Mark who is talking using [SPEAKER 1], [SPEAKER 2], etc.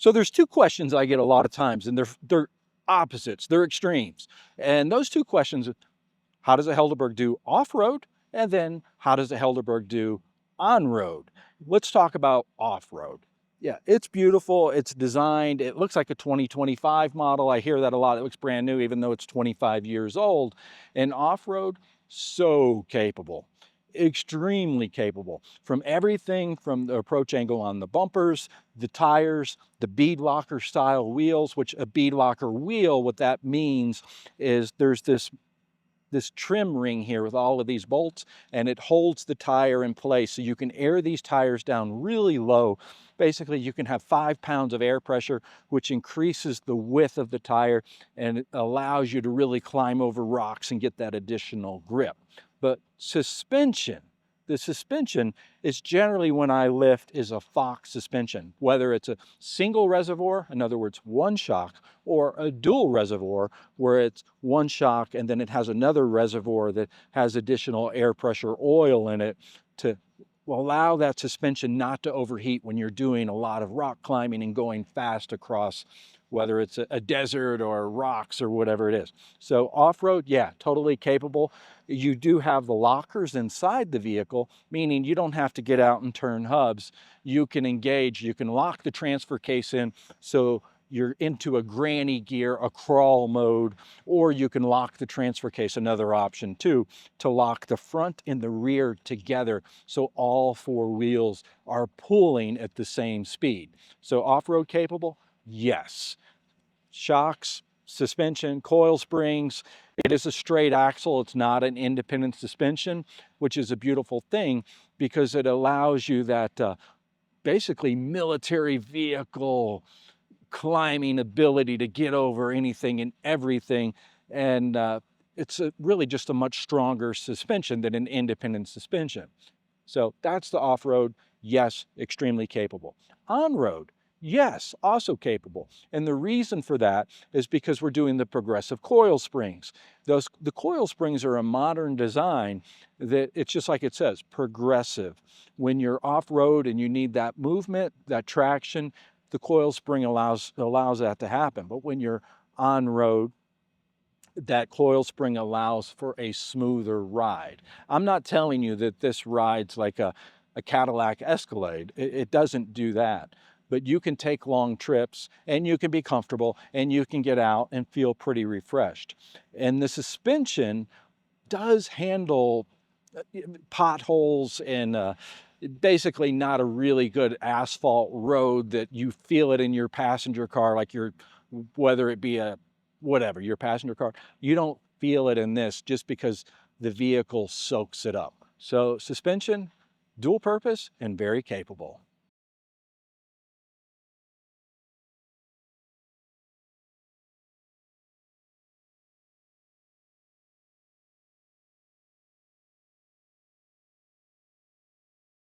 [SPEAKER 1] So there's two questions I get a lot of times, and they're opposites, they're extremes. And those two questions, how does a Helderberg do off-road? And then how does a Helderberg do on-road? Let's talk about off-road. Yeah, it's beautiful, it's designed, it looks like a 2025 model. I hear that a lot. It looks brand new even though it's 25 years old. And off-road, so capable. Extremely capable, from everything from the approach angle on the bumpers, the tires, the bead locker style wheels, which a bead locker wheel, what that means is there's this trim ring here with all of these bolts, and it holds the tire in place. So you can air these tires down really low. Basically, you can have 5 pounds of air pressure, which increases the width of the tire, and it allows you to really climb over rocks and get that additional grip. But suspension, the suspension is generally, when I lift, is a Fox suspension, whether it's a single reservoir, in other words, one shock, or a dual reservoir where it's one shock and then it has another reservoir that has additional air pressure oil in it to allow that suspension not to overheat when you're doing a lot of rock climbing and going fast across, whether it's a desert or rocks or whatever it is. So off-road, yeah, totally capable. You do have the lockers inside the vehicle, meaning you don't have to get out and turn hubs. You can engage, you can lock the transfer case in so you're into a granny gear, a crawl mode, or you can lock the transfer case, another option too, to lock the front and the rear together so all four wheels are pulling at the same speed. So off-road capable? Yes. Shocks, suspension, coil springs. It is a straight axle. It's not an independent suspension, which is a beautiful thing because it allows you that basically military vehicle climbing ability to get over anything and everything. And it's really just a much stronger suspension than an independent suspension. So that's the off-road. Yes, extremely capable. On-road, yes, also capable. And the reason for that is because we're doing the progressive coil springs. The coil springs are a modern design that it's just like it says, progressive. When you're off-road and you need that movement, that traction, the coil spring allows that to happen. But when you're on road, that coil spring allows for a smoother ride. I'm not telling you that this rides like a Cadillac Escalade. It doesn't do that. But you can take long trips and you can be comfortable and you can get out and feel pretty refreshed. And the suspension does handle potholes and basically not a really good asphalt road that you feel it in your passenger car, like whether it be your passenger car, you don't feel it in this just because the vehicle soaks it up. So suspension, dual purpose, and very capable.